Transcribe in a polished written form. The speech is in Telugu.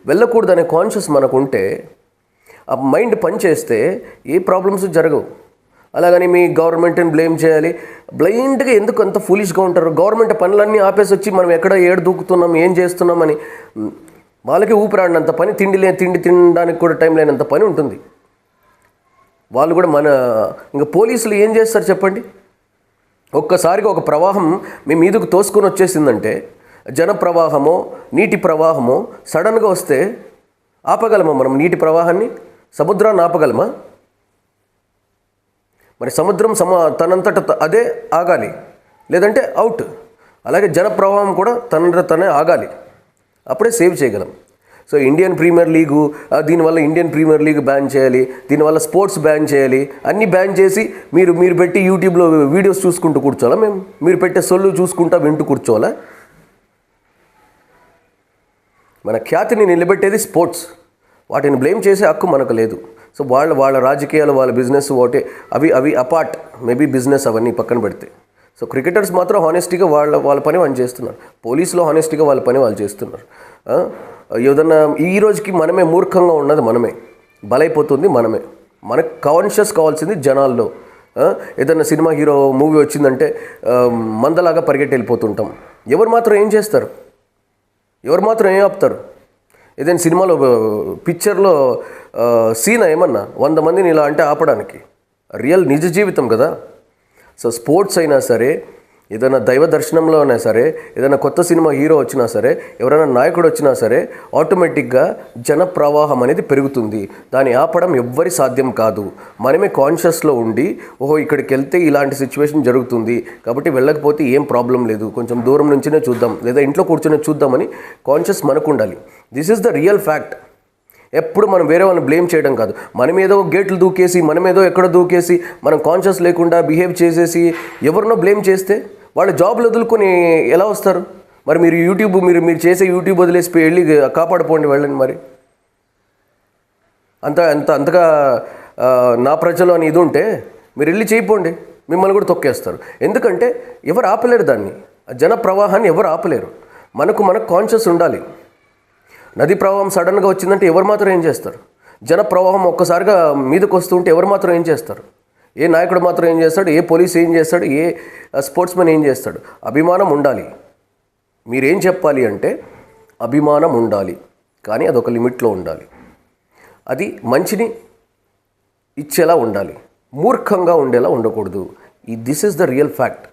వెళ్ళకూడదు అనే కాన్షియస్ మనకు ఉంటే ఆ మైండ్ పనిచేస్తే ఏ ప్రాబ్లమ్స్ జరగవు. అలాగని మీ గవర్నమెంట్ని బ్లేమ్ చేయాలి, బ్లైండ్గా ఎందుకు అంత ఫూలిష్గా ఉంటారు? గవర్నమెంట్ పనులన్నీ ఆపేసి వచ్చి మనం ఎక్కడ ఏడు దూకుతున్నాం, ఏం చేస్తున్నామని వాళ్ళకి ఊపిరాడినంత పని, తిండి తినడానికి కూడా టైం లేనంత పని ఉంటుంది. వాళ్ళు కూడా ఇంకా పోలీసులు ఏం చేస్తారు చెప్పండి? ఒక్కసారిగా ఒక ప్రవాహం మీ మీదకు తోసుకొని వచ్చేసిందంటే, జన ప్రవాహమో నీటి ప్రవాహమో సడన్గా వస్తే ఆపగలమా మనం? నీటి ప్రవాహాన్ని, సముద్రాన్ని ఆపగలమా? మరి సముద్రం తనంతట అదే ఆగాలి, లేదంటే అవుట్. అలాగే జన ప్రవాహం కూడా తనే ఆగాలి, అప్పుడే సేవ్ చేయగలం. సో ఇండియన్ ప్రీమియర్ లీగు, దీనివల్ల ఇండియన్ ప్రీమియర్ లీగ్ బ్యాన్ చేయాలి, దీనివల్ల స్పోర్ట్స్ బ్యాన్ చేయాలి, అన్నీ బ్యాన్ చేసి మీరు పెట్టి యూట్యూబ్లో వీడియోస్ చూసుకుంటూ కూర్చోవాలా? మీరు పెట్టే సొల్లు చూసుకుంటా వింటూ కూర్చోవాలా? మన ఖ్యాతిని నిలబెట్టేది స్పోర్ట్స్. వాటిని బ్లేమ్ చేసే హక్కు మనకు లేదు. సో వాళ్ళ రాజకీయాలు, వాళ్ళ బిజినెస్ ఒకటే, అవి అపార్ట్, మేబీ బిజినెస్ అవన్నీ పక్కన పెడితే. సో క్రికెటర్స్ మాత్రం హానెస్టీగా వాళ్ళ పని వాళ్ళు చేస్తున్నారు. పోలీసులో హానెస్టీగా వాళ్ళ పని వాళ్ళు చేస్తున్నారు. ఏదన్నా ఈ రోజుకి మనమే మూర్ఖంగా ఉన్నది, మనమే బలైపోతుంది, మనకు కాన్షియస్ కావాల్సింది జనాల్లో. ఏదన్నా సినిమా హీరో మూవీ వచ్చిందంటే మందలాగా పరిగెట్టి వెళ్ళిపోతుంటాం. ఎవరు మాత్రం ఏం చేస్తారు? ఎవరు మాత్రం ఏం ఆపుతారు? ఏదైనా సినిమాలో పిక్చర్లో సీన్ ఏమన్నా 100 మందిని ఇలా అంటే ఆపడానికి? రియల్ నిజ జీవితం కదా. సో స్పోర్ట్స్ అయినా సరే, ఏదైనా దైవ దర్శనంలో అయినా సరే, ఏదైనా కొత్త సినిమా హీరో వచ్చినా సరే, ఎవరైనా నాయకుడు వచ్చినా సరే, ఆటోమేటిక్గా జన ప్రవాహం అనేది పెరుగుతుంది. దాన్ని ఆపడం ఎవ్వరి సాధ్యం కాదు. మనమే కాన్షియస్లో ఉండి, ఓహో ఇక్కడికి వెళ్తే ఇలాంటి సిచ్యువేషన్ జరుగుతుంది కాబట్టి వెళ్ళకపోతే ఏం ప్రాబ్లం లేదు, కొంచెం దూరం నుంచినే చూద్దాం, లేదా ఇంట్లో కూర్చొని చూద్దామని కాన్షియస్ మనకు ఉండాలి. This is the real fact. ఎప్పుడు మనం వేరే వాళ్ళని బ్లేమ్ చేయడం కాదు. మనమేదో గేట్లు దూకేసి, మనమేదో ఎక్కడ దూకేసి, మనం కాన్షియస్ లేకుండా బిహేవ్ చేసేసి ఎవరినో బ్లేమ్ చేస్తే వాళ్ళ జాబ్లు వదులుకొని ఎలా వస్తారు? మరి మీరు యూట్యూబ్ మీరు చేసే యూట్యూబ్ వదిలేసి వెళ్ళి కాపాడుకోండి, వెళ్ళండి. మరి అంతగా నా ప్రజలు అని ఇది ఉంటే మీరు వెళ్ళి చేయపోండి, మిమ్మల్ని కూడా తొక్కేస్తారు. ఎందుకంటే ఎవరు ఆపలేరు దాన్ని, జన ప్రవాహాన్ని ఎవరు ఆపలేరు. మనకు కాన్షియస్ ఉండాలి. నది ప్రవాహం సడన్గా వచ్చిందంటే ఎవరు మాత్రం ఏం చేస్తారు? జన ప్రవాహం ఒక్కసారిగా మీదకు వస్తుంటే ఎవరు మాత్రం ఏం చేస్తారు? ఏ నాయకుడు మాత్రం ఏం చేస్తాడు? ఏ పోలీస్ ఏం చేస్తాడు? ఏ స్పోర్ట్స్మెన్ ఏం చేస్తాడు? అభిమానం ఉండాలి. మీరేం చెప్పాలి అంటే అభిమానం ఉండాలి, కానీ అదొక లిమిట్లో ఉండాలి. అది మంచిని ఇచ్చేలా ఉండాలి, మూర్ఖంగా ఉండేలా ఉండకూడదు. This is the real fact.